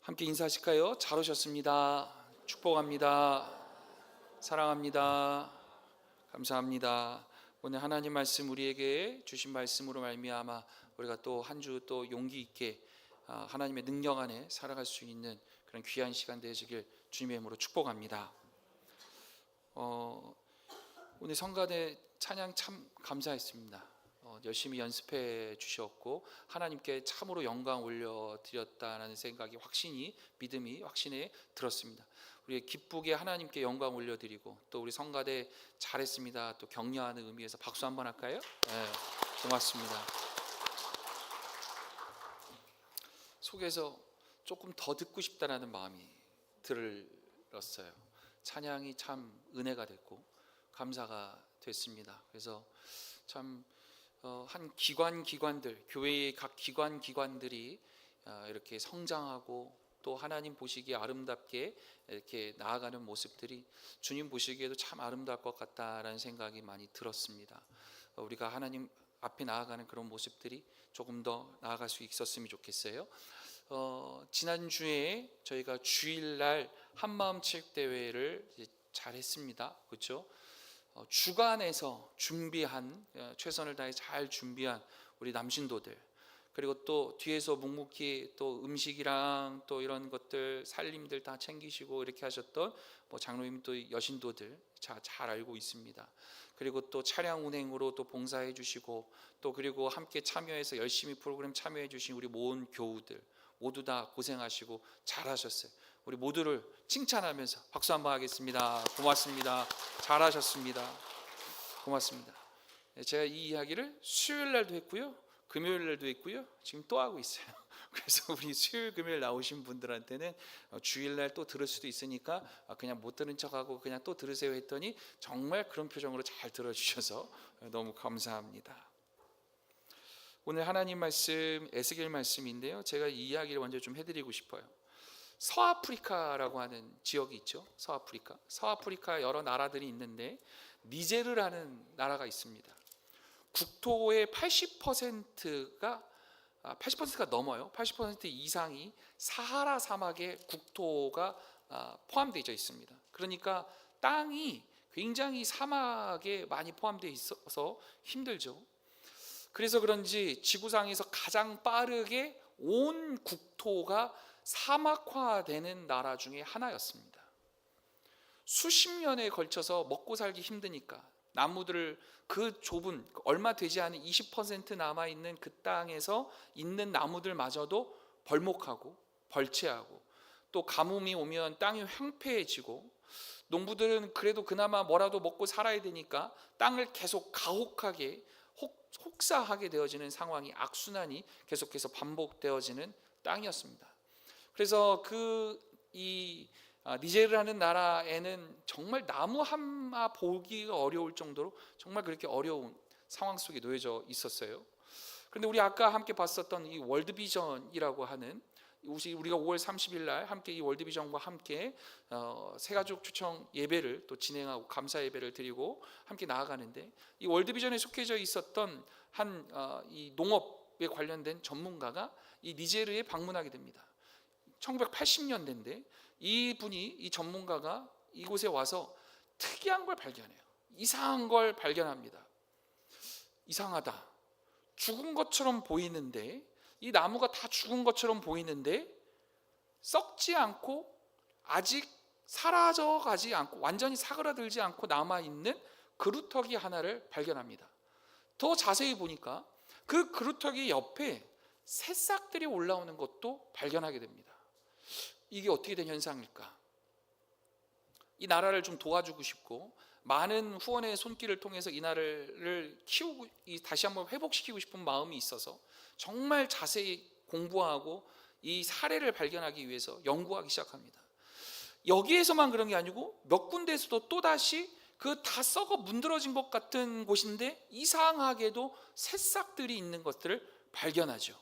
함께 인사하실까요? 잘 오셨습니다. 축복합니다. 사랑합니다. 감사합니다. 오늘 하나님 말씀 우리에게 주신 말씀으로 말미암아 우리가 또 한 주 또 용기 있게 하나님의 능력 안에 살아갈 수 있는 그런 귀한 시간 되시길 주님의 이름으로 축복합니다. 오늘 성가대 찬양 참 감사했습니다. 열심히 연습해 주셨고 하나님께 참으로 영광 올려드렸다는 생각이 믿음이 확신에 들었습니다. 우리 기쁘게 하나님께 영광 올려드리고 또 우리 성가대 잘했습니다 또 격려하는 의미에서 박수 한번 할까요? 네, 고맙습니다. 속에서 조금 더 듣고 싶다라는 마음이 들었어요. 찬양이 참 은혜가 됐고 감사가 됐습니다. 그래서 참 한 기관들, 교회의 각 기관들이 이렇게 성장하고 또 하나님 보시기에 아름답게 이렇게 나아가는 모습들이 주님 보시기에도 참 아름다울 것 같다라는 생각이 많이 들었습니다. 우리가 하나님 앞에 나아가는 그런 모습들이 조금 더 나아갈 수 있었으면 좋겠어요. 지난주에 저희가 주일날 한마음 체육대회를 잘 했습니다. 그렇죠? 주간에서 준비한 최선을 다해 잘 준비한 우리 남신도들, 그리고 또 뒤에서 묵묵히 또 음식이랑 또 이런 것들 살림들 다 챙기시고 이렇게 하셨던 장로님 또 여신도들 잘 알고 있습니다. 그리고 또 차량 운행으로 또 봉사해 주시고 또 그리고 함께 참여해서 열심히 프로그램 참여해 주신 우리 모은 교우들 모두 다 고생하시고 잘하셨어요. 우리 모두를 칭찬하면서 박수 한번 하겠습니다. 고맙습니다. 잘하셨습니다. 고맙습니다. 제가 이 이야기를 수요일 날도 했고요, 금요일 날도 했고요, 지금 또 하고 있어요. 그래서 우리 수요일 금요일 나오신 분들한테는 주일 날 또 들을 수도 있으니까 그냥 못 들은 척하고 그냥 또 들으세요 했더니 정말 그런 표정으로 잘 들어주셔서 너무 감사합니다. 오늘 하나님 말씀 에스겔 말씀인데요, 제가 이 이야기를 먼저 좀 해드리고 싶어요. 서아프리카라고 하는 지역이 있죠. 서아프리카 여러 나라들이 있는데 니제르라는 나라가 있습니다. 국토의 80%가 넘어요. 80% 이상이 사하라 사막의 국토가 포함되어 있습니다. 그러니까 땅이 굉장히 사막에 많이 포함되어 있어서 힘들죠. 그래서 그런지 지구상에서 가장 빠르게 온 국토가 사막화되는 나라 중에 하나였습니다. 수십 년에 걸쳐서 먹고 살기 힘드니까 나무들을 그 좁은 얼마 되지 않은 20% 남아있는 그 땅에서 있는 나무들마저도 벌목하고 벌채하고 또 가뭄이 오면 땅이 황폐해지고 농부들은 그래도 그나마 뭐라도 먹고 살아야 되니까 땅을 계속 가혹하게 혹사하게 되어지는 상황이 악순환이 계속해서 반복되어지는 땅이었습니다. 그래서 니제르라는 나라에는 정말 나무 하나 보기가 어려울 정도로 정말 그렇게 어려운 상황 속에 놓여져 있었어요. 그런데 우리 아까 함께 봤었던 이 월드비전이라고 하는 우리가 5월 30일 날 함께 이 월드비전과 함께 새가족 초청 예배를 또 진행하고 감사 예배를 드리고 함께 나아가는데 이 월드비전에 속해져 있었던 이 농업에 관련된 전문가가 이 니제르에 방문하게 됩니다. 1980년대인데 이 전문가가 이곳에 와서 특이한 걸 발견해요. 이상한 걸 발견합니다. 이상하다. 죽은 것처럼 보이는데 이 나무가 다 죽은 것처럼 보이는데 썩지 않고 아직 사라져가지 않고 완전히 사그라들지 않고 남아있는 그루터기 하나를 발견합니다. 더 자세히 보니까 그 그루터기 옆에 새싹들이 올라오는 것도 발견하게 됩니다. 이게 어떻게 된 현상일까? 이 나라를 좀 도와주고 싶고 많은 후원의 손길을 통해서 이 나라를 키우고 다시 한번 회복시키고 싶은 마음이 있어서 정말 자세히 공부하고 이 사례를 발견하기 위해서 연구하기 시작합니다. 여기에서만 그런 게 아니고 몇 군데에서도 또다시 그 다 썩어 문드러진 것 같은 곳인데 이상하게도 새싹들이 있는 것들을 발견하죠.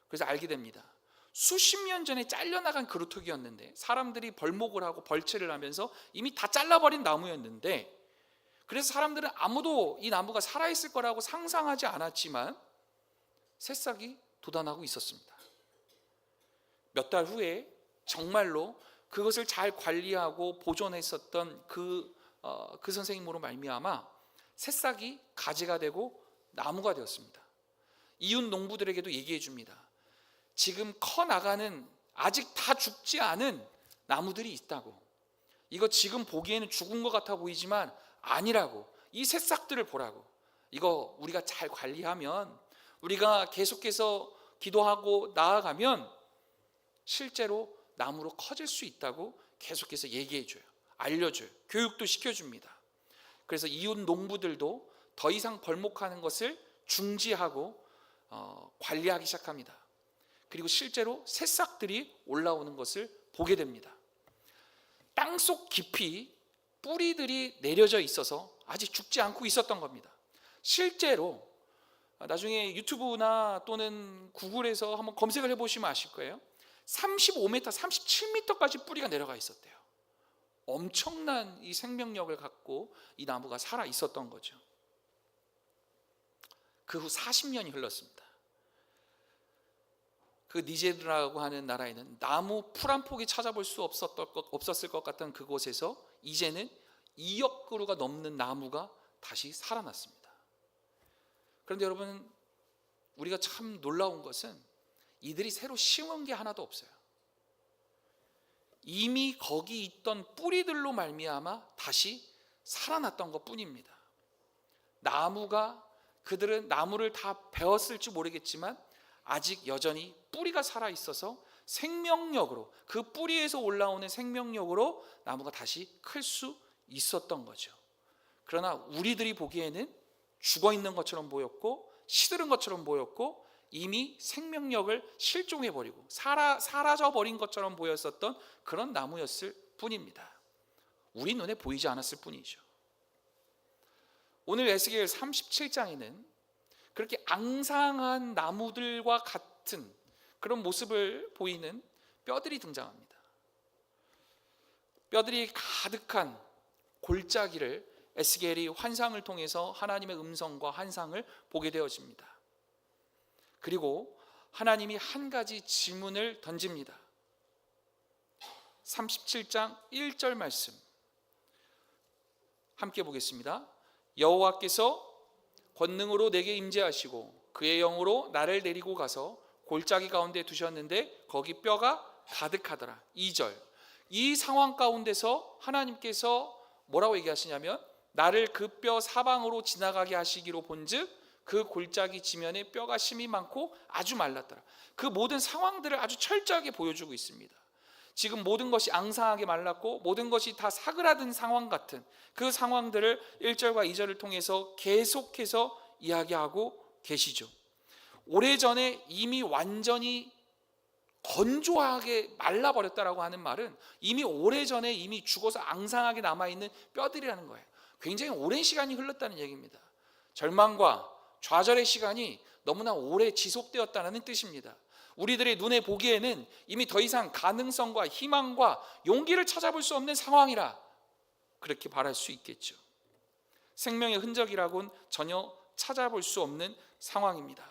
그래서 알게 됩니다. 수십 년 전에 잘려나간 그루터기였는데 사람들이 벌목을 하고 벌채를 하면서 이미 다 잘라버린 나무였는데 그래서 사람들은 아무도 이 나무가 살아있을 거라고 상상하지 않았지만 새싹이 돋아나고 있었습니다. 몇 달 후에 정말로 그것을 잘 관리하고 보존했었던 그 선생님으로 말미암아 새싹이 가지가 되고 나무가 되었습니다. 이웃 농부들에게도 얘기해 줍니다. 지금 커 나가는 아직 다 죽지 않은 나무들이 있다고. 이거 지금 보기에는 죽은 것 같아 보이지만 아니라고. 이 새싹들을 보라고. 이거 우리가 잘 관리하면, 우리가 계속해서 기도하고 나아가면 실제로 나무로 커질 수 있다고 계속해서 얘기해줘요. 알려줘요. 교육도 시켜줍니다. 그래서 이웃 농부들도 더 이상 벌목하는 것을 중지하고 관리하기 시작합니다. 그리고 실제로 새싹들이 올라오는 것을 보게 됩니다. 땅속 깊이 뿌리들이 내려져 있어서 아직 죽지 않고 있었던 겁니다. 실제로 나중에 유튜브나 또는 구글에서 한번 검색을 해보시면 아실 거예요. 35m, 37m까지 뿌리가 내려가 있었대요. 엄청난 이 생명력을 갖고 이 나무가 살아 있었던 거죠. 그 후 40년이 흘렀습니다. 그 니제르라고 하는 나라에는 나무 풀 한 폭이 찾아볼 수 없었을 것 같던 그곳에서 이제는 2억 그루가 넘는 나무가 다시 살아났습니다. 그런데 여러분, 우리가 참 놀라운 것은 이들이 새로 심은 게 하나도 없어요. 이미 거기 있던 뿌리들로 말미암아 다시 살아났던 것 뿐입니다. 그들은 나무를 다 베었을지 모르겠지만 아직 여전히 뿌리가 살아있어서 생명력으로, 그 뿌리에서 올라오는 생명력으로 나무가 다시 클 수 있었던 거죠. 그러나 우리들이 보기에는 죽어있는 것처럼 보였고 시들은 것처럼 보였고 이미 생명력을 실종해버리고 사라져버린 것처럼 보였었던 그런 나무였을 뿐입니다. 우리 눈에 보이지 않았을 뿐이죠. 오늘 에스겔 37장에는 그렇게 앙상한 나무들과 같은 그런 모습을 보이는 뼈들이 등장합니다. 뼈들이 가득한 골짜기를 에스겔이 환상을 통해서 하나님의 음성과 환상을 보게 되어집니다. 그리고 하나님이 한 가지 질문을 던집니다. 37장 1절 말씀 함께 보겠습니다. 여호와께서 권능으로 내게 임재하시고 그의 영으로 나를 데리고 가서 골짜기 가운데 두셨는데 거기 뼈가 가득하더라. 2절. 이 상황 가운데서 하나님께서 뭐라고 얘기하시냐면 나를 그 뼈 사방으로 지나가게 하시기로 본즉 그 골짜기 지면에 뼈가 심이 많고 아주 말랐더라. 그 모든 상황들을 아주 철저하게 보여주고 있습니다. 지금 모든 것이 앙상하게 말랐고 모든 것이 다 사그라든 상황 같은 그 상황들을 1절과 2절을 통해서 계속해서 이야기하고 계시죠. 오래전에 이미 완전히 건조하게 말라버렸다라고 하는 말은 이미 오래전에 이미 죽어서 앙상하게 남아있는 뼈들이라는 거예요. 굉장히 오랜 시간이 흘렀다는 얘기입니다. 절망과 좌절의 시간이 너무나 오래 지속되었다는 뜻입니다. 우리들의 눈에 보기에는 이미 더 이상 가능성과 희망과 용기를 찾아볼 수 없는 상황이라 그렇게 말할 수 있겠죠. 생명의 흔적이라고는 전혀 찾아볼 수 없는 상황입니다.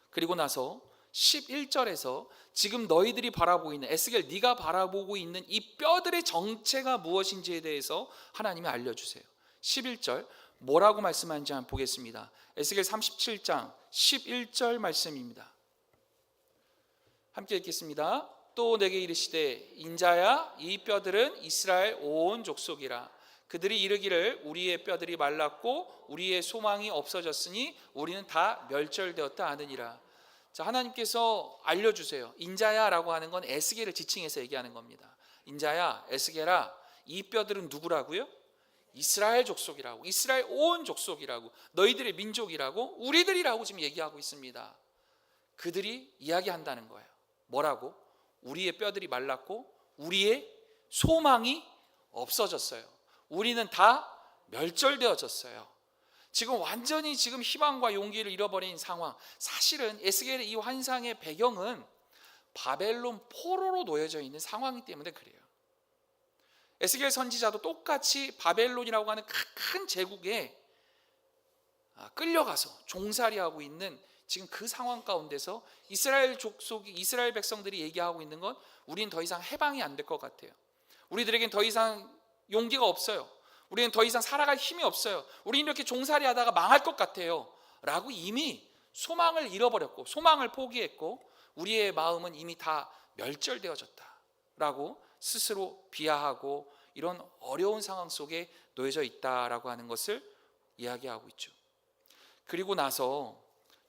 그리고 나서 11절에서 지금 너희들이 바라보고 있는 에스겔 네가 바라보고 있는 이 뼈들의 정체가 무엇인지에 대해서 하나님이 알려주세요. 11절 뭐라고 말씀하는지 한번 보겠습니다. 에스겔 37장 11절 말씀입니다. 함께 읽겠습니다. 또 내게 이르시되 인자야 이 뼈들은 이스라엘 온 족속이라. 그들이 이르기를 우리의 뼈들이 말랐고 우리의 소망이 없어졌으니 우리는 다 멸절되었다 하느니라. 자, 하나님께서 알려주세요. 인자야 라고 하는 건 에스겔을 지칭해서 얘기하는 겁니다. 인자야, 에스겔아, 이 뼈들은 누구라고요? 이스라엘 족속이라고, 이스라엘 온 족속이라고, 너희들의 민족이라고, 우리들이라고 지금 얘기하고 있습니다. 그들이 이야기한다는 거예요. 뭐라고? 우리의 뼈들이 말랐고 우리의 소망이 없어졌어요. 우리는 다 멸절되어졌어요. 지금 완전히 지금 희망과 용기를 잃어버린 상황. 사실은 에스겔의 이 환상의 배경은 바벨론 포로로 놓여져 있는 상황이기 때문에 그래요. 에스겔 선지자도 똑같이 바벨론이라고 하는 큰 제국에 끌려가서 종살이하고 있는 지금 그 상황 가운데서 이스라엘 족속이, 이스라엘 백성들이 얘기하고 있는 건 우리는 더 이상 해방이 안 될 것 같아요. 우리들에겐 더 이상 용기가 없어요. 우리는 더 이상 살아갈 힘이 없어요. 우리는 이렇게 종살이 하다가 망할 것 같아요 라고 이미 소망을 잃어버렸고 소망을 포기했고 우리의 마음은 이미 다 멸절되어졌다 라고 스스로 비하하고 이런 어려운 상황 속에 놓여져 있다라고 하는 것을 이야기하고 있죠. 그리고 나서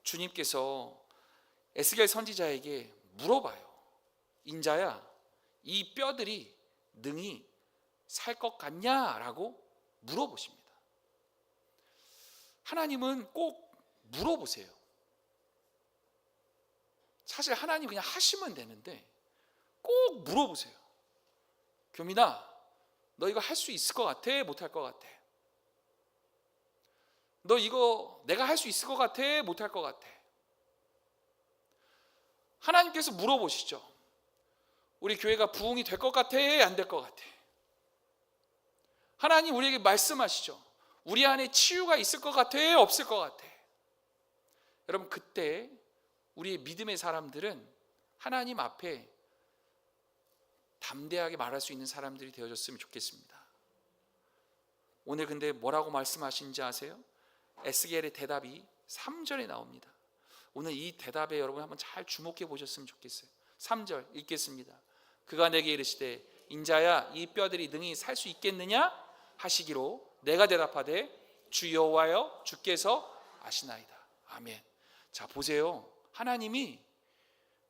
주님께서 에스겔 선지자에게 물어봐요. 인자야, 이 뼈들이 능히 살 것 같냐라고 물어보십니다. 하나님은 꼭 물어보세요. 사실 하나님 그냥 하시면 되는데 꼭 물어보세요. 교민아, 너 이거 할 수 있을 것 같아? 못할 것 같아? 너 이거 내가 할 수 있을 것 같아? 못할 것 같아? 하나님께서 물어보시죠. 우리 교회가 부흥이 될 것 같아? 안 될 것 같아? 하나님 우리에게 말씀하시죠. 우리 안에 치유가 있을 것 같아? 없을 것 같아? 여러분, 그때 우리의 믿음의 사람들은 하나님 앞에 담대하게 말할 수 있는 사람들이 되어졌으면 좋겠습니다. 오늘 근데 뭐라고 말씀하신지 아세요? 에스겔의 대답이 3절에 나옵니다. 오늘 이 대답에 여러분 한번 잘 주목해 보셨으면 좋겠어요. 3절 읽겠습니다. 그가 내게 이르시되 인자야, 이 뼈들이 능히 살 수 있겠느냐 하시기로 내가 대답하되 주 여호와여, 주께서 아시나이다. 아멘. 자, 보세요. 하나님이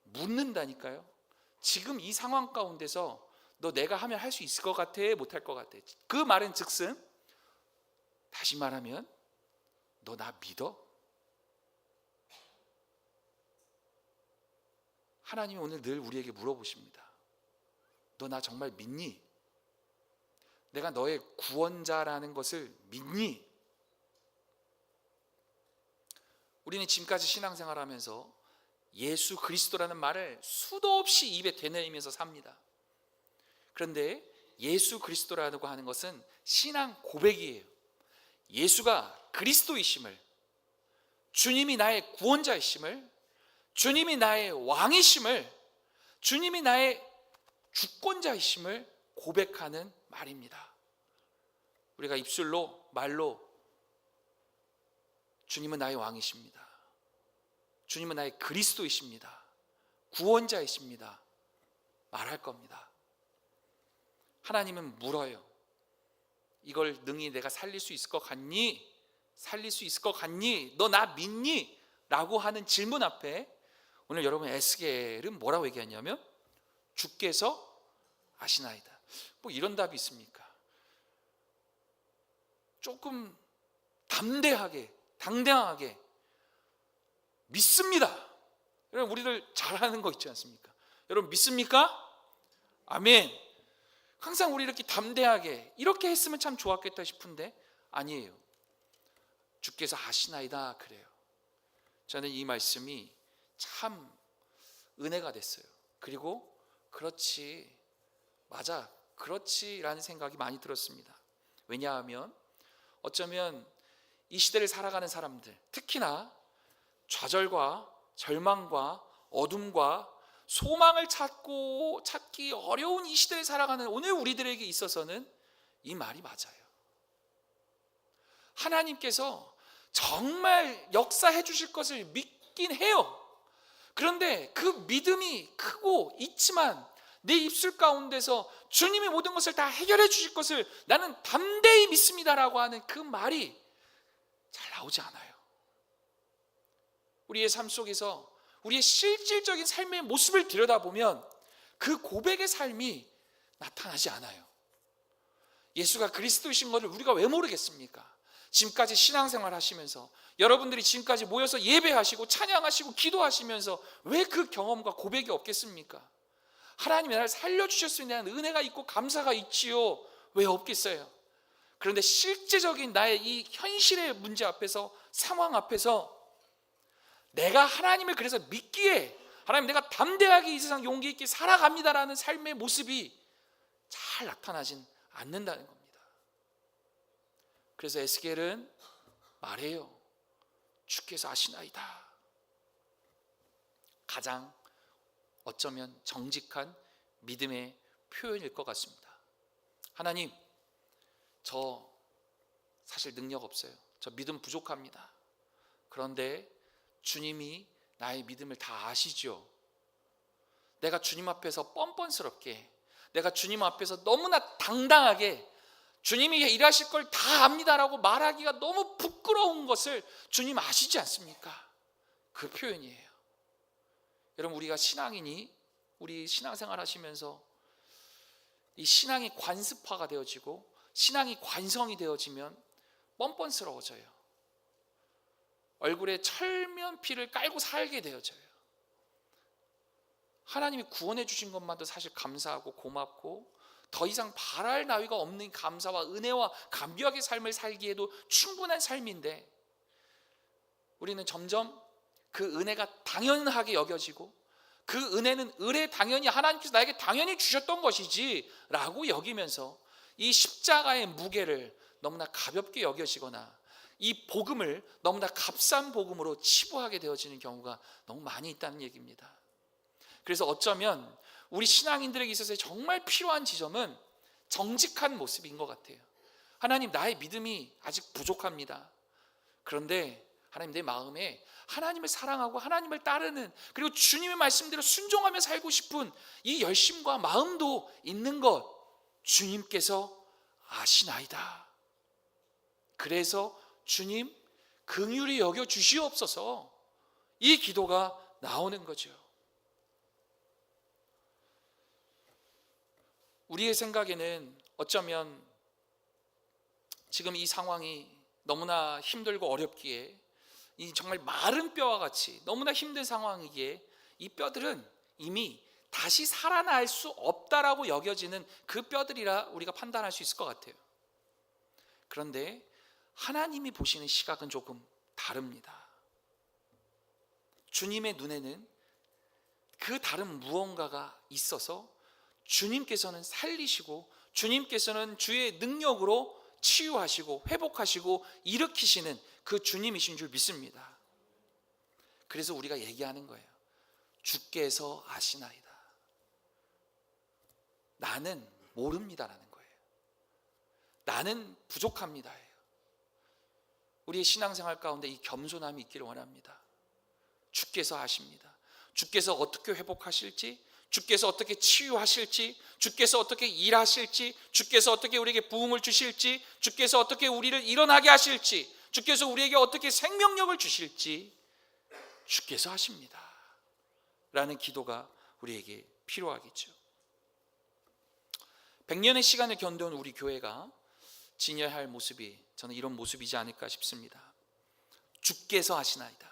묻는다니까요. 지금 이 상황 가운데서 너 내가 하면 할 수 있을 것 같아? 못할 것 같아? 그 말은 즉슨, 다시 말하면 너 나 믿어? 하나님이 오늘 늘 우리에게 물어보십니다. 너 나 정말 믿니? 내가 너의 구원자라는 것을 믿니? 우리는 지금까지 신앙생활하면서 예수 그리스도라는 말을 수도 없이 입에 되뇌이면서 삽니다. 그런데 예수 그리스도라고 하는 것은 신앙 고백이에요. 예수가 그리스도이심을, 주님이 나의 구원자이심을, 주님이 나의 왕이심을, 주님이 나의 주권자이심을 고백하는 말입니다. 우리가 입술로, 말로 주님은 나의 왕이십니다, 주님은 나의 그리스도이십니다, 구원자이십니다 말할 겁니다. 하나님은 물어요. 이걸 능히 내가 살릴 수 있을 것 같니? 살릴 수 있을 것 같니? 너 나 믿니? 라고 하는 질문 앞에 오늘 여러분 에스겔은 뭐라고 얘기하냐면 주께서 아시나이다. 뭐 이런 답이 있습니까? 조금 담대하게, 당당하게 믿습니다. 여러분, 우리들 잘하는 거 있지 않습니까? 여러분 믿습니까? 아멘. 항상 우리 이렇게 담대하게 이렇게 했으면 참 좋았겠다 싶은데 아니에요. 주께서 아시나이다 그래요. 저는 이 말씀이 참 은혜가 됐어요. 그리고 그렇지, 맞아, 그렇지라는 생각이 많이 들었습니다. 왜냐하면 어쩌면 이 시대를 살아가는 사람들, 특히나 좌절과 절망과 어둠과 소망을 찾기 어려운 이 시대를 살아가는 오늘 우리들에게 있어서는 이 말이 맞아요. 하나님께서 정말 역사해 주실 것을 믿긴 해요. 그런데 그 믿음이 크고 있지만 내 입술 가운데서 주님이 모든 것을 다 해결해 주실 것을 나는 담대히 믿습니다라고 하는 그 말이 잘 나오지 않아요. 우리의 삶 속에서 우리의 실질적인 삶의 모습을 들여다보면 그 고백의 삶이 나타나지 않아요. 예수가 그리스도이신 것을 우리가 왜 모르겠습니까? 지금까지 신앙생활 하시면서 여러분들이 지금까지 모여서 예배하시고 찬양하시고 기도하시면서 왜 그 경험과 고백이 없겠습니까? 하나님이 나를 살려주셨음에 대한 은혜가 있고 감사가 있지요. 왜 없겠어요? 그런데 실제적인 나의 이 현실의 문제 앞에서, 상황 앞에서 내가 하나님을 그래서 믿기에, 하나님 내가 담대하게 이 세상 용기 있게 살아갑니다라는 삶의 모습이 잘 나타나진 않는다는 겁니다. 그래서 에스겔은 말해요. 주께서 아시나이다. 가장 어쩌면 정직한 믿음의 표현일 것 같습니다. 하나님, 저 사실 능력 없어요. 저 믿음 부족합니다. 그런데 주님이 나의 믿음을 다 아시죠. 내가 주님 앞에서 뻔뻔스럽게, 내가 주님 앞에서 너무나 당당하게 주님이 일하실 걸 다 압니다라고 말하기가 너무 부끄러운 것을 주님 아시지 않습니까? 그 표현이에요. 여러분, 우리가 신앙인이 우리 신앙생활 하시면서 이 신앙이 관습화가 되어지고 신앙이 관성이 되어지면 뻔뻔스러워져요. 얼굴에 철면피를 깔고 살게 되어져요. 하나님이 구원해 주신 것만도 사실 감사하고 고맙고 더 이상 바랄 나위가 없는 감사와 은혜와 감격의 삶을 살기에도 충분한 삶인데, 우리는 점점 그 은혜가 당연하게 여겨지고 그 은혜는 당연히 하나님께서 나에게 당연히 주셨던 것이지 라고 여기면서 이 십자가의 무게를 너무나 가볍게 여겨지거나 이 복음을 너무나 값싼 복음으로 치부하게 되어지는 경우가 너무 많이 있다는 얘기입니다. 그래서 어쩌면 우리 신앙인들에게 있어서 정말 필요한 지점은 정직한 모습인 것 같아요. 하나님, 나의 믿음이 아직 부족합니다. 그런데 하나님, 내 마음에 하나님을 사랑하고 하나님을 따르는, 그리고 주님의 말씀대로 순종하며 살고 싶은 이 열심과 마음도 있는 것 주님께서 아시나이다. 그래서 주님, 긍휼히 여겨 주시옵소서, 이 기도가 나오는 거죠. 우리의 생각에는 어쩌면 지금 이 상황이 너무나 힘들고 어렵기에, 이 정말 마른 뼈와 같이 너무나 힘든 상황이기에 이 뼈들은 이미 다시 살아날 수 없다라고 여겨지는 그 뼈들이라 우리가 판단할 수 있을 것 같아요. 그런데 하나님이 보시는 시각은 조금 다릅니다. 주님의 눈에는 그 다른 무언가가 있어서 주님께서는 살리시고 주님께서는 주의 능력으로 치유하시고 회복하시고 일으키시는 그 주님이신 줄 믿습니다. 그래서 우리가 얘기하는 거예요. 주께서 아시나이다. 나는 모릅니다라는 거예요. 나는 부족합니다예요. 우리의 신앙생활 가운데 이 겸손함이 있기를 원합니다. 주께서 아십니다. 주께서 어떻게 회복하실지, 주께서 어떻게 치유하실지, 주께서 어떻게 일하실지, 주께서 어떻게 우리에게 부흥을 주실지, 주께서 어떻게 우리를 일어나게 하실지, 주께서 우리에게 어떻게 생명력을 주실지 주께서 하십니다 라는 기도가 우리에게 필요하겠죠. 100년의 시간을 견뎌온 우리 교회가 지녀야 할 모습이 저는 이런 모습이지 않을까 싶습니다. 주께서 하시나이다.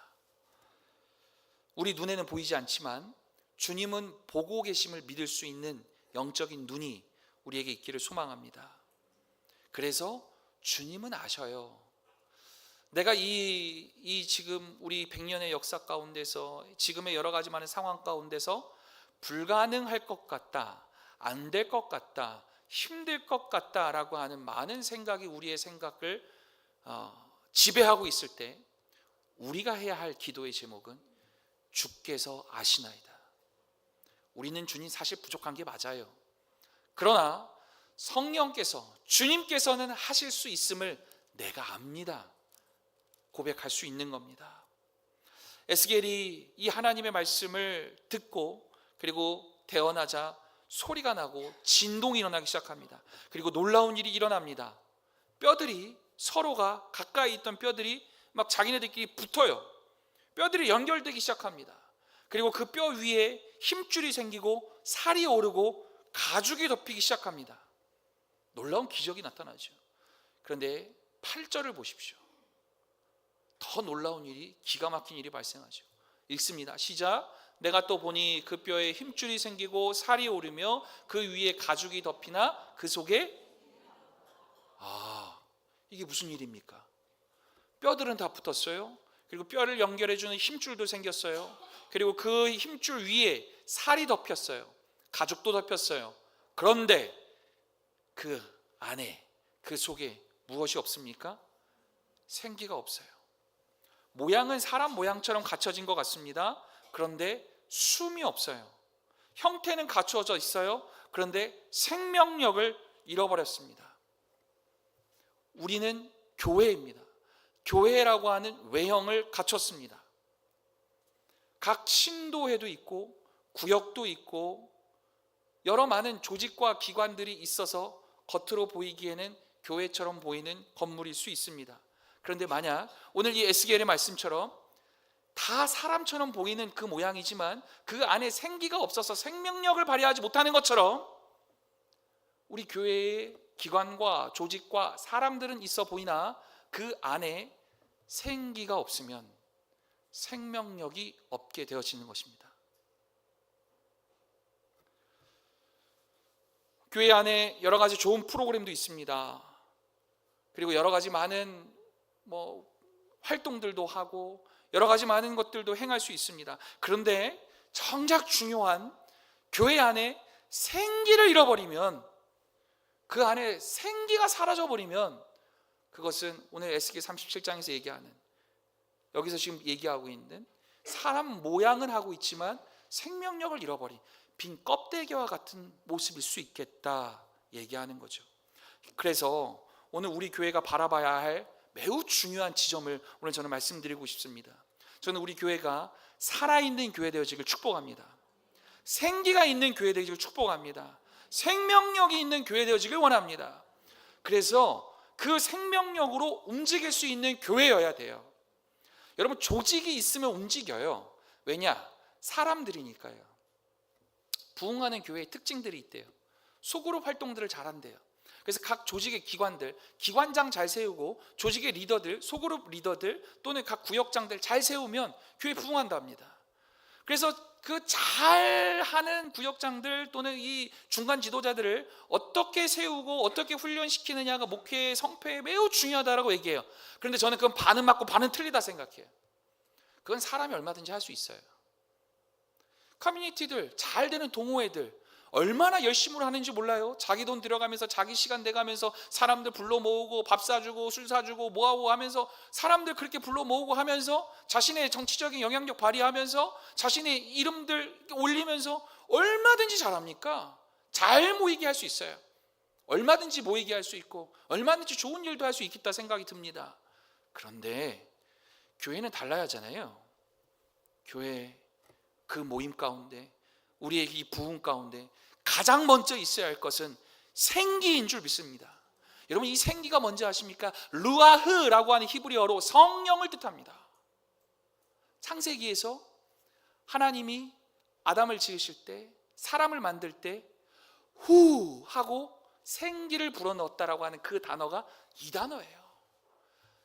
우리 눈에는 보이지 않지만 주님은 보고 계심을 믿을 수 있는 영적인 눈이 우리에게 있기를 소망합니다. 그래서 주님은 아셔요. 내가 이 지금 우리 100년의 역사 가운데서, 지금의 여러 가지 많은 상황 가운데서 불가능할 것 같다, 안 될 것 같다, 힘들 것 같다라고 하는 많은 생각이 우리의 생각을 지배하고 있을 때 우리가 해야 할 기도의 제목은 주께서 아시나이다. 우리는 주님 사실 부족한 게 맞아요. 그러나 성령께서, 주님께서는 하실 수 있음을 내가 압니다 고백할 수 있는 겁니다. 에스겔이 이 하나님의 말씀을 듣고 그리고 태어나자 소리가 나고 진동이 일어나기 시작합니다. 그리고 놀라운 일이 일어납니다. 뼈들이, 서로가 가까이 있던 뼈들이 막 자기네들끼리 붙어요. 뼈들이 연결되기 시작합니다. 그리고 그 뼈 위에 힘줄이 생기고 살이 오르고 가죽이 덮이기 시작합니다. 놀라운 기적이 나타나죠. 그런데 8절을 보십시오. 더 놀라운 일이, 기가 막힌 일이 발생하죠. 읽습니다. 시작. 내가 또 보니 그 뼈에 힘줄이 생기고 살이 오르며 그 위에 가죽이 덮이나 그 속에, 이게 무슨 일입니까? 뼈들은 다 붙었어요. 그리고 뼈를 연결해주는 힘줄도 생겼어요. 그리고 그 힘줄 위에 살이 덮였어요. 가죽도 덮였어요. 그런데 그 안에, 그 속에 무엇이 없습니까? 생기가 없어요. 모양은 사람 모양처럼 갖춰진 것 같습니다. 그런데 숨이 없어요. 형태는 갖추어져 있어요. 그런데 생명력을 잃어버렸습니다. 우리는 교회입니다. 교회라고 하는 외형을 갖췄습니다. 각 신도회도 있고 구역도 있고 여러 많은 조직과 기관들이 있어서 겉으로 보이기에는 교회처럼 보이는 건물일 수 있습니다. 그런데 만약 오늘 이 에스겔의 말씀처럼 다 사람처럼 보이는 그 모양이지만 그 안에 생기가 없어서 생명력을 발휘하지 못하는 것처럼 우리 교회의 기관과 조직과 사람들은 있어 보이나 그 안에 생기가 없으면 생명력이 없게 되어지는 것입니다. 교회 안에 여러 가지 좋은 프로그램도 있습니다. 그리고 여러 가지 많은 활동들도 하고 여러 가지 많은 것들도 행할 수 있습니다. 그런데 정작 중요한 교회 안에 생기를 잃어버리면, 그 안에 생기가 사라져버리면 그것은 오늘 에스겔 37장에서 얘기하는, 여기서 지금 얘기하고 있는 사람 모양은 하고 있지만 생명력을 잃어버린 빈 껍데기와 같은 모습일 수 있겠다 얘기하는 거죠. 그래서 오늘 우리 교회가 바라봐야 할 매우 중요한 지점을 오늘 저는 말씀드리고 싶습니다. 저는 우리 교회가 살아있는 교회 되어지길 축복합니다. 생기가 있는 교회 되어지길 축복합니다. 생명력이 있는 교회 되어지길 원합니다. 그래서 그 생명력으로 움직일 수 있는 교회여야 돼요. 여러분, 조직이 있으면 움직여요. 왜냐? 사람들이니까요. 부흥하는 교회의 특징들이 있대요. 소그룹 활동들을 잘한대요. 그래서 각 조직의 기관들, 기관장 잘 세우고 조직의 리더들, 소그룹 리더들 또는 각 구역장들 잘 세우면 교회 부흥한답니다. 그래서 그 잘하는 구역장들 또는 이 중간 지도자들을 어떻게 세우고 어떻게 훈련시키느냐가 목회의 성패에 매우 중요하다고 얘기해요. 그런데 저는 그건 반은 맞고 반은 틀리다 생각해요. 그건 사람이 얼마든지 할 수 있어요. 커뮤니티들, 잘 되는 동호회들 얼마나 열심으로 하는지 몰라요. 자기 돈 들여가면서 자기 시간 내가면서 사람들 불러 모으고 밥 사주고 술 사주고 뭐하고 하면서 사람들 그렇게 불러 모으고 하면서 자신의 정치적인 영향력 발휘하면서 자신의 이름들 올리면서 얼마든지 잘합니까? 잘 모이게 할 수 있어요. 얼마든지 모이게 할 수 있고 얼마든지 좋은 일도 할 수 있겠다 생각이 듭니다. 그런데 교회는 달라야 하잖아요. 교회 그 모임 가운데, 우리의 이 부흥 가운데 가장 먼저 있어야 할 것은 생기인 줄 믿습니다. 여러분, 이 생기가 뭔지 아십니까? 루아흐라고 하는 히브리어로 성령을 뜻합니다. 창세기에서 하나님이 아담을 지으실 때, 사람을 만들 때 후 하고 생기를 불어넣었다라고 하는 그 단어가 이 단어예요.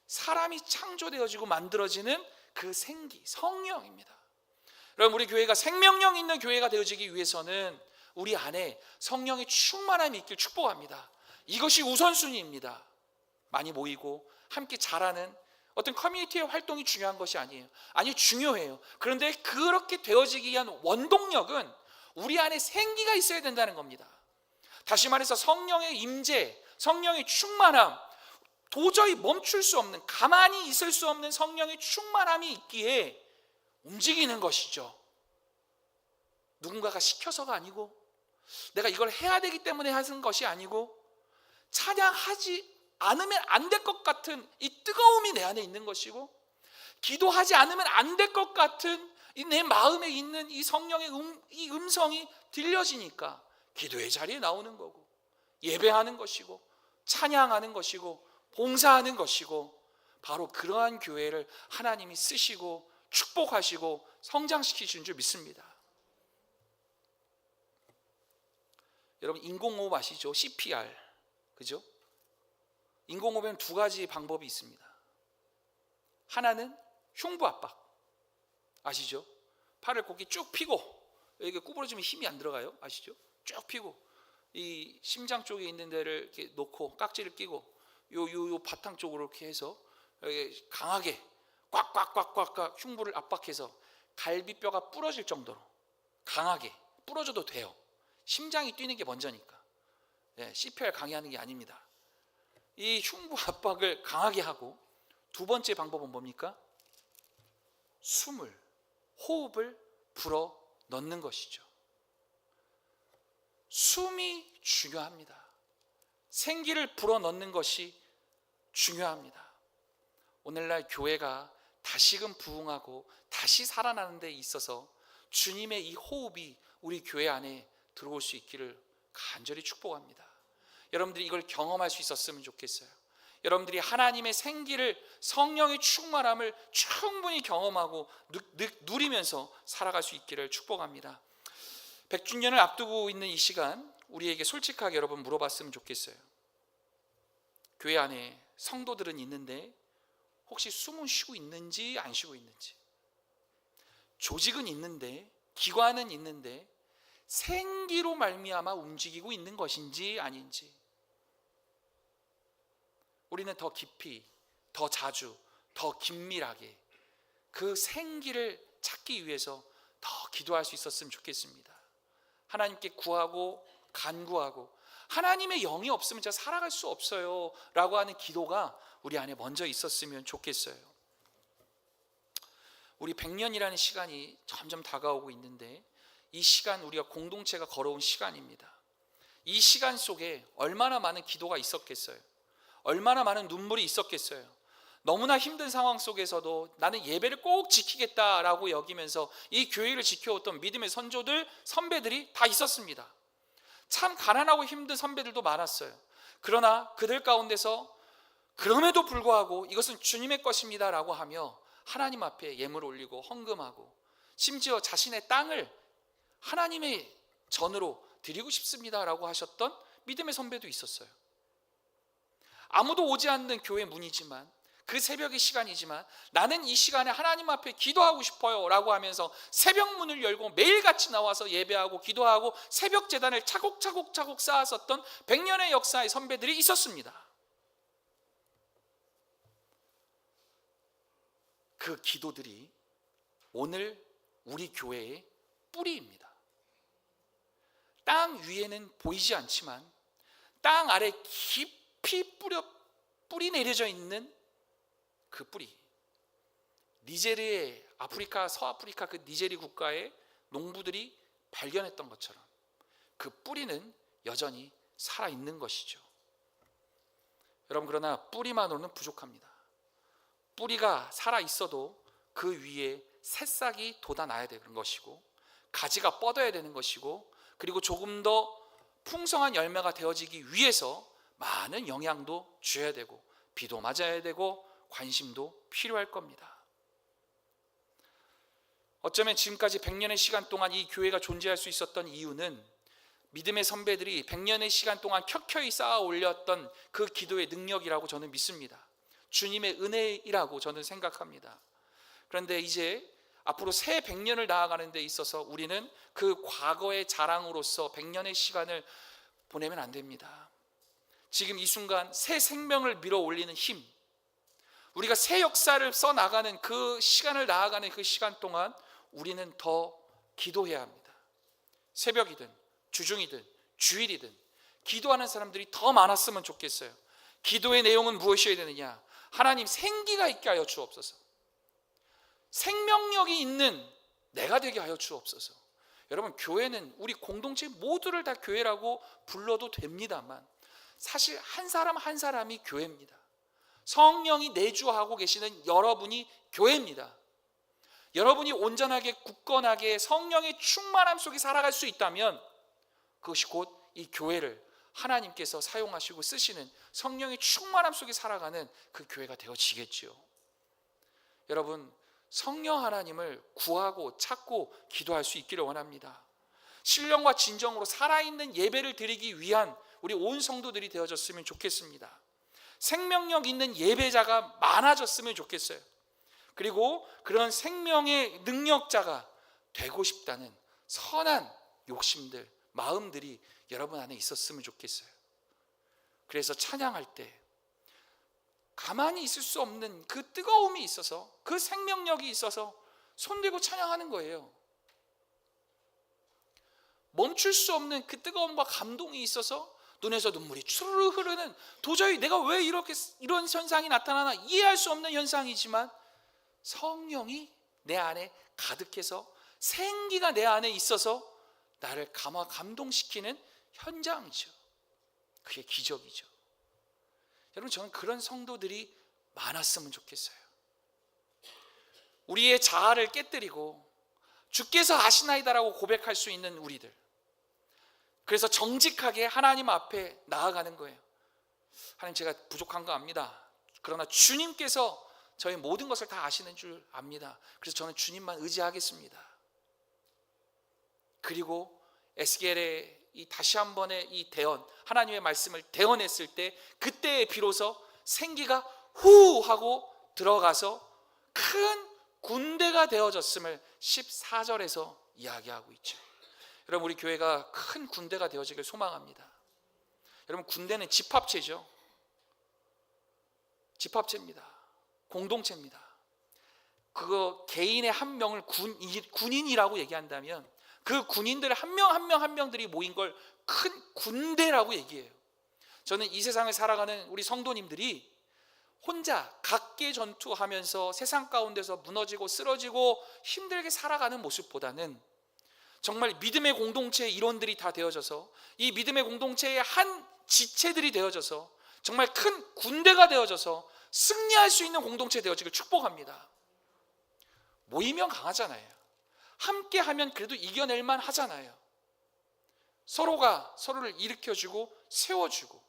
사람이 창조되어지고 만들어지는 그 생기, 성령입니다. 여러분, 우리 교회가 생명력 있는 교회가 되어지기 위해서는 우리 안에 성령의 충만함이 있길 축복합니다. 이것이 우선순위입니다. 많이 모이고 함께 자라는 어떤 커뮤니티의 활동이 중요한 것이 아니에요. 아니, 중요해요. 그런데 그렇게 되어지기 위한 원동력은 우리 안에 생기가 있어야 된다는 겁니다. 다시 말해서 성령의 임재, 성령의 충만함, 도저히 멈출 수 없는, 가만히 있을 수 없는 성령의 충만함이 있기에 움직이는 것이죠. 누군가가 시켜서가 아니고 내가 이걸 해야 되기 때문에 하는 것이 아니고 찬양하지 않으면 안 될 것 같은 이 뜨거움이 내 안에 있는 것이고 기도하지 않으면 안 될 것 같은 내 마음에 있는 이 성령의 이 음성이 들려지니까 기도의 자리에 나오는 거고 예배하는 것이고 찬양하는 것이고 봉사하는 것이고 바로 그러한 교회를 하나님이 쓰시고 축복하시고 성장시키시는 줄 믿습니다. 여러분, 인공호흡 아시죠? CPR, 그죠? 인공호흡에는 두 가지 방법이 있습니다. 하나는 흉부 압박, 아시죠? 팔을 곧게 쭉 펴고, 여기 구부러지면 힘이 안 들어가요, 아시죠? 쭉 펴고 이 심장 쪽에 있는 데를 이렇게 놓고 깍지를 끼고 요 바탕 쪽으로 이렇게 해서 여기 강하게 꽉꽉꽉꽉 흉부를 압박해서 갈비뼈가 부러질 정도로 강하게 부러져도 돼요. 심장이 뛰는 게 먼저니까. CPR 강의하는 게 아닙니다. 이 흉부 압박을 강하게 하고 두 번째 방법은 뭡니까? 호흡을 불어 넣는 것이죠. 숨이 중요합니다. 생기를 불어넣는 것이 중요합니다. 오늘날 교회가 다시금 부흥하고 다시 살아나는 데 있어서 주님의 이 호흡이 우리 교회 안에 들어올 수 있기를 간절히 축복합니다. 여러분들이 이걸 경험할 수 있었으면 좋겠어요. 여러분들이 하나님의 생기를, 성령의 충만함을 충분히 경험하고 누리면서 살아갈 수 있기를 축복합니다. 100주년을 앞두고 있는 이 시간, 우리에게 솔직하게 여러분 물어봤으면 좋겠어요. 교회 안에 성도들은 있는데 혹시 숨은 쉬고 있는지 안 쉬고 있는지, 조직은 있는데, 기관은 있는데 생기로 말미암아 움직이고 있는 것인지 아닌지, 우리는 더 깊이, 더 자주, 더 긴밀하게 그 생기를 찾기 위해서 더 기도할 수 있었으면 좋겠습니다. 하나님께 구하고 간구하고, 하나님의 영이 없으면 제가 살아갈 수 없어요 라고 하는 기도가 우리 안에 먼저 있었으면 좋겠어요. 우리 100년이라는 시간이 점점 다가오고 있는데, 이 시간 우리가 공동체가 걸어온 시간입니다. 이 시간 속에 얼마나 많은 기도가 있었겠어요. 얼마나 많은 눈물이 있었겠어요. 너무나 힘든 상황 속에서도 나는 예배를 꼭 지키겠다라고 여기면서 이 교회를 지켜왔던 믿음의 선조들, 선배들이 다 있었습니다. 참 가난하고 힘든 선배들도 많았어요. 그러나 그들 가운데서 그럼에도 불구하고 이것은 주님의 것입니다 라고 하며 하나님 앞에 예물을 올리고 헌금하고, 심지어 자신의 땅을 하나님의 전으로 드리고 싶습니다 라고 하셨던 믿음의 선배도 있었어요. 아무도 오지 않는 교회 문이지만, 그 새벽의 시간이지만 나는 이 시간에 하나님 앞에 기도하고 싶어요 라고 하면서 새벽 문을 열고 매일같이 나와서 예배하고 기도하고 새벽 제단을 차곡차곡 쌓았었던 100년의 역사의 선배들이 있었습니다. 그 기도들이 오늘 우리 교회의 뿌리입니다. 땅 위에는 보이지 않지만 땅 아래 깊이 뿌리 내려져 있는 그 뿌리, 니제르의 아프리카, 서아프리카 그 니제리 국가의 농부들이 발견했던 것처럼 그 뿌리는 여전히 살아있는 것이죠. 여러분, 그러나 뿌리만으로는 부족합니다. 뿌리가 살아있어도 그 위에 새싹이 돋아나야 되는 것이고, 가지가 뻗어야 되는 것이고, 그리고 조금 더 풍성한 열매가 되어지기 위해서 많은 영양도 줘야 되고, 비도 맞아야 되고, 관심도 필요할 겁니다. 어쩌면 지금까지 100년의 시간 동안 이 교회가 존재할 수 있었던 이유는 믿음의 선배들이 100년의 시간 동안 켜켜이 쌓아 올렸던 그 기도의 능력이라고 저는 믿습니다. 주님의 은혜이라고 저는 생각합니다. 그런데 이제 앞으로 새 100년을 나아가는 데 있어서 우리는 그 과거의 자랑으로서 100년의 시간을 보내면 안 됩니다. 지금 이 순간 새 생명을 밀어 올리는 힘, 우리가 새 역사를 써나가는 그 시간을 나아가는 그 시간 동안 우리는 더 기도해야 합니다. 새벽이든 주중이든 주일이든 기도하는 사람들이 더 많았으면 좋겠어요. 기도의 내용은 무엇이어야 되느냐? 하나님, 생기가 있게 하여 주옵소서. 생명력이 있는 내가 되게 하여 주옵소서. 여러분, 교회는 우리 공동체 모두를 다 교회라고 불러도 됩니다만 사실 한 사람 한 사람이 교회입니다. 성령이 내주하고 계시는 여러분이 교회입니다. 여러분이 온전하게 굳건하게 성령의 충만함 속에 살아갈 수 있다면 그것이 곧 이 교회를 하나님께서 사용하시고 쓰시는 성령의 충만함 속에 살아가는 그 교회가 되어지겠지요. 여러분, 성령 하나님을 구하고 찾고 기도할 수 있기를 원합니다. 신령과 진정으로 살아있는 예배를 드리기 위한 우리 온 성도들이 되어졌으면 좋겠습니다. 생명력 있는 예배자가 많아졌으면 좋겠어요. 그리고 그런 생명의 능력자가 되고 싶다는 선한 욕심들, 마음들이 여러분 안에 있었으면 좋겠어요. 그래서 찬양할 때 가만히 있을 수 없는 그 뜨거움이 있어서, 그 생명력이 있어서 손들고 찬양하는 거예요. 멈출 수 없는 그 뜨거움과 감동이 있어서 눈에서 눈물이 추르르 흐르는, 도저히 내가 왜 이런 현상이 나타나나 이해할 수 없는 현상이지만 성령이 내 안에 가득해서 생기가 내 안에 있어서 나를 감동시키는 현장이죠. 그게 기적이죠. 여러분, 저는 그런 성도들이 많았으면 좋겠어요. 우리의 자아를 깨뜨리고 주께서 아시나이다라고 고백할 수 있는 우리들. 그래서 정직하게 하나님 앞에 나아가는 거예요. 하나님, 제가 부족한 거 압니다. 그러나 주님께서 저의 모든 것을 다 아시는 줄 압니다. 그래서 저는 주님만 의지하겠습니다. 그리고 에스겔의 이 다시 한 번의 이 대언, 하나님의 말씀을 대언했을 때 그때에 비로소 생기가 후 하고 들어가서 큰 군대가 되어졌음을 14절에서 이야기하고 있죠. 여러분, 우리 교회가 큰 군대가 되어지길 소망합니다. 여러분, 군대는 집합체죠. 집합체입니다. 공동체입니다. 그거 개인의 한 명을 군인이라고 얘기한다면 그 군인들 한 명 한 명들이 모인 걸 큰 군대라고 얘기해요. 저는 이 세상을 살아가는 우리 성도님들이 혼자 각계 전투하면서 세상 가운데서 무너지고 쓰러지고 힘들게 살아가는 모습보다는 정말 믿음의 공동체의 일원들이 다 되어져서 이 믿음의 공동체의 한 지체들이 되어져서 정말 큰 군대가 되어져서 승리할 수 있는 공동체 되어지길 축복합니다. 모이면 강하잖아요. 함께 하면 그래도 이겨낼 만 하잖아요. 서로가 서로를 일으켜주고 세워주고,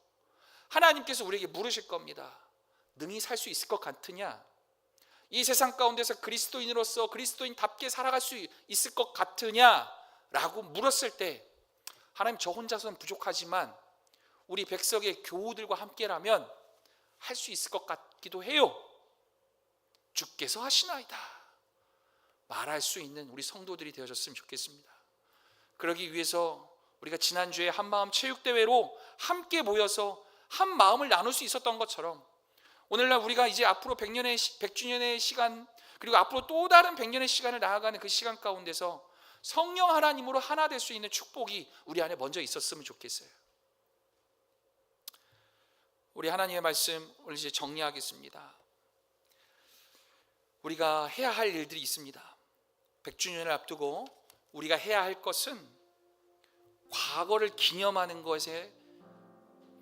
하나님께서 우리에게 물으실 겁니다. 능히 살 수 있을 것 같으냐? 이 세상 가운데서 그리스도인으로서 그리스도인답게 살아갈 수 있을 것 같으냐? 라고 물었을 때 하나님, 저 혼자서는 부족하지만 우리 백석의 교우들과 함께라면 할 수 있을 것 같기도 해요. 주께서 하시나이다 말할 수 있는 우리 성도들이 되어졌으면 좋겠습니다. 그러기 위해서 우리가 지난주에 한마음 체육대회로 함께 모여서 한 마음을 나눌 수 있었던 것처럼 오늘날 우리가 이제 앞으로 100주년의 시간, 그리고 앞으로 또 다른 100년의 시간을 나아가는 그 시간 가운데서 성령 하나님으로 하나 될 수 있는 축복이 우리 안에 먼저 있었으면 좋겠어요. 우리 하나님의 말씀 오늘 이제 정리하겠습니다. 우리가 해야 할 일들이 있습니다. 100주년을 앞두고 우리가 해야 할 것은 과거를 기념하는 것에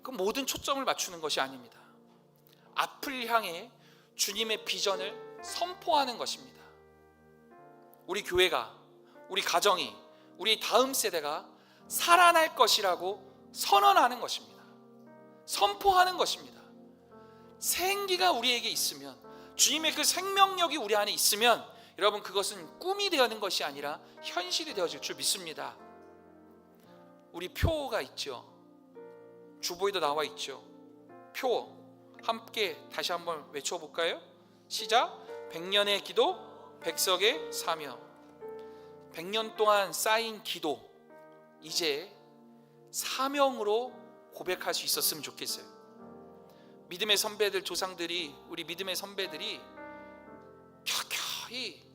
그 모든 초점을 맞추는 것이 아닙니다. 앞을 향해 주님의 비전을 선포하는 것입니다. 우리 교회가, 우리 가정이, 우리 다음 세대가 살아날 것이라고 선언하는 것입니다. 선포하는 것입니다. 생기가 우리에게 있으면, 주님의 그 생명력이 우리 안에 있으면 여러분, 그것은 꿈이 되는 것이 아니라 현실이 되어질 줄 믿습니다. 우리 표가 있죠. 주보에도 나와 있죠. 표 함께 다시 한번 외쳐볼까요? 시작. 100년의 기도, 백석의 사명. 100년 동안 쌓인 기도, 이제 사명으로 고백할 수 있었으면 좋겠어요. 믿음의 선배들, 조상들이, 우리 믿음의 선배들이 켜켜이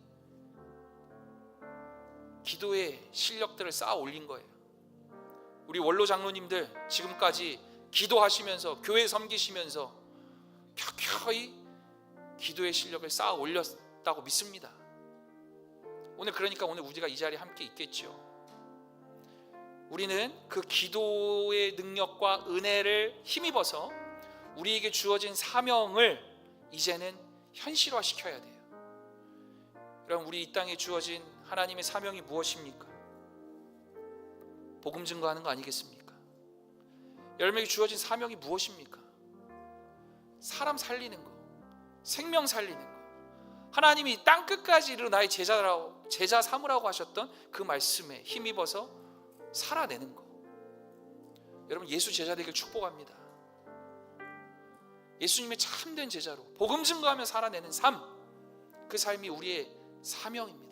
기도의 실력들을 쌓아 올린 거예요. 우리 원로 장로님들 지금까지 기도하시면서, 교회 섬기시면서 켜켜이 기도의 실력을 쌓아 올렸다고 믿습니다. 오늘, 그러니까 오늘 우리가 이 자리에 함께 있겠죠. 우리는 그 기도의 능력과 은혜를 힘입어서 우리에게 주어진 사명을 이제는 현실화 시켜야 돼요. 여러분, 우리 이 땅에 주어진 하나님의 사명이 무엇입니까? 복음 증거하는 거 아니겠습니까? 여러분에게 주어진 사명이 무엇입니까? 사람 살리는 거, 생명 살리는 거. 하나님이 땅 끝까지 이르러 나의 제자 삼으라고 하셨던 그 말씀에 힘입어서 살아내는 거. 여러분, 예수 제자 되길 축복합니다. 예수님의 참된 제자로 복음 증거하며 살아내는 삶, 그 삶이 우리의 사명입니다.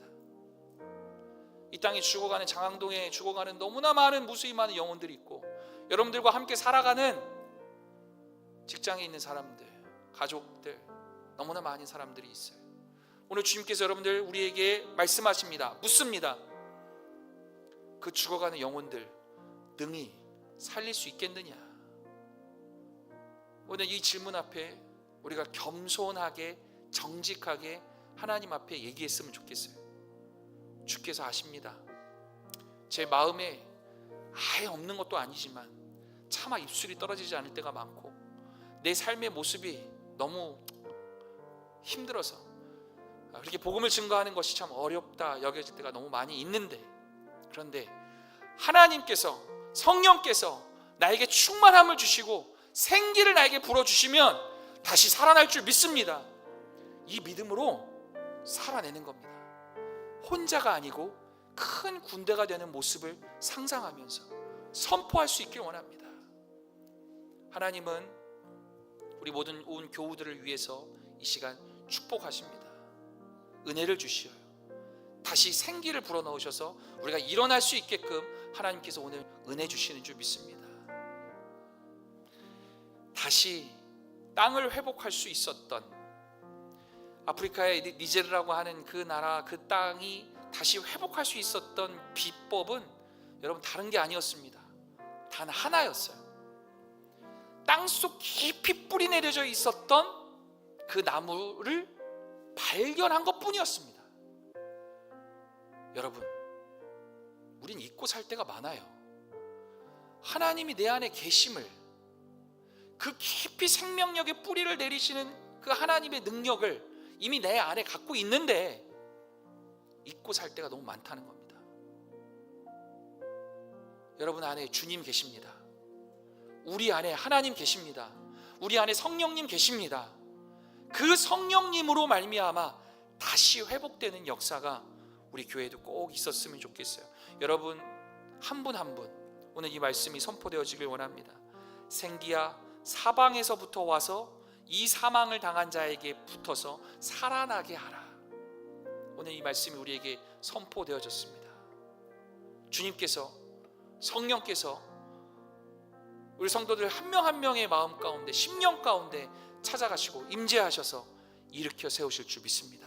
이 땅에 죽어가는, 장항동에 죽어가는 너무나 많은, 무수히 많은 영혼들이 있고, 여러분들과 함께 살아가는 직장에 있는 사람들, 가족들, 너무나 많은 사람들이 있어요. 오늘 주님께서 여러분들 우리에게 말씀하십니다. 묻습니다. 그 죽어가는 영혼들 능히 살릴 수 있겠느냐? 오늘 이 질문 앞에 우리가 겸손하게, 정직하게 하나님 앞에 얘기했으면 좋겠어요. 주께서 아십니다. 제 마음에 아예 없는 것도 아니지만 차마 입술이 떨어지지 않을 때가 많고 내 삶의 모습이 너무 힘들어서 그렇게 복음을 증거하는 것이 참 어렵다 여겨질 때가 너무 많이 있는데, 그런데 하나님께서, 성령께서 나에게 충만함을 주시고 생기를 나에게 불어주시면 다시 살아날 줄 믿습니다. 이 믿음으로 살아내는 겁니다. 혼자가 아니고 큰 군대가 되는 모습을 상상하면서 선포할 수 있길 원합니다. 하나님은 우리 모든 온 교우들을 위해서 이 시간 축복하십니다. 은혜를 주시어요. 다시 생기를 불어넣으셔서 우리가 일어날 수 있게끔 하나님께서 오늘 은혜 주시는 줄 믿습니다. 다시 땅을 회복할 수 있었던 아프리카의 니제르라고 하는 그 나라, 그 땅이 다시 회복할 수 있었던 비법은 여러분 다른 게 아니었습니다. 단 하나였어요. 땅속 깊이 뿌리 내려져 있었던 그 나무를 발견한 것뿐이었습니다. 여러분, 우린 잊고 살 때가 많아요. 하나님이 내 안에 계심을, 그 깊이 생명력의 뿌리를 내리시는 그 하나님의 능력을 이미 내 안에 갖고 있는데 잊고 살 때가 너무 많다는 겁니다. 여러분 안에 주님 계십니다. 우리 안에 하나님 계십니다. 우리 안에 성령님 계십니다. 그 성령님으로 말미암아 다시 회복되는 역사가 우리 교회에도 꼭 있었으면 좋겠어요. 여러분 한 분 한 분 오늘 이 말씀이 선포되어지길 원합니다. 생기야, 사방에서부터 와서 이 사망을 당한 자에게 붙어서 살아나게 하라. 오늘 이 말씀이 우리에게 선포되어졌습니다. 주님께서, 성령께서 우리 성도들 한 명 한 명의 마음 가운데, 심령 가운데 찾아가시고 임재하셔서 일으켜 세우실 줄 믿습니다.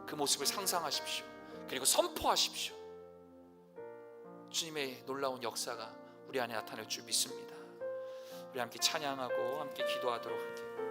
그 모습을 상상하십시오. 그리고 선포하십시오. 주님의 놀라운 역사가 우리 안에 나타날 줄 믿습니다. 우리 함께 찬양하고 함께 기도하도록 할게요.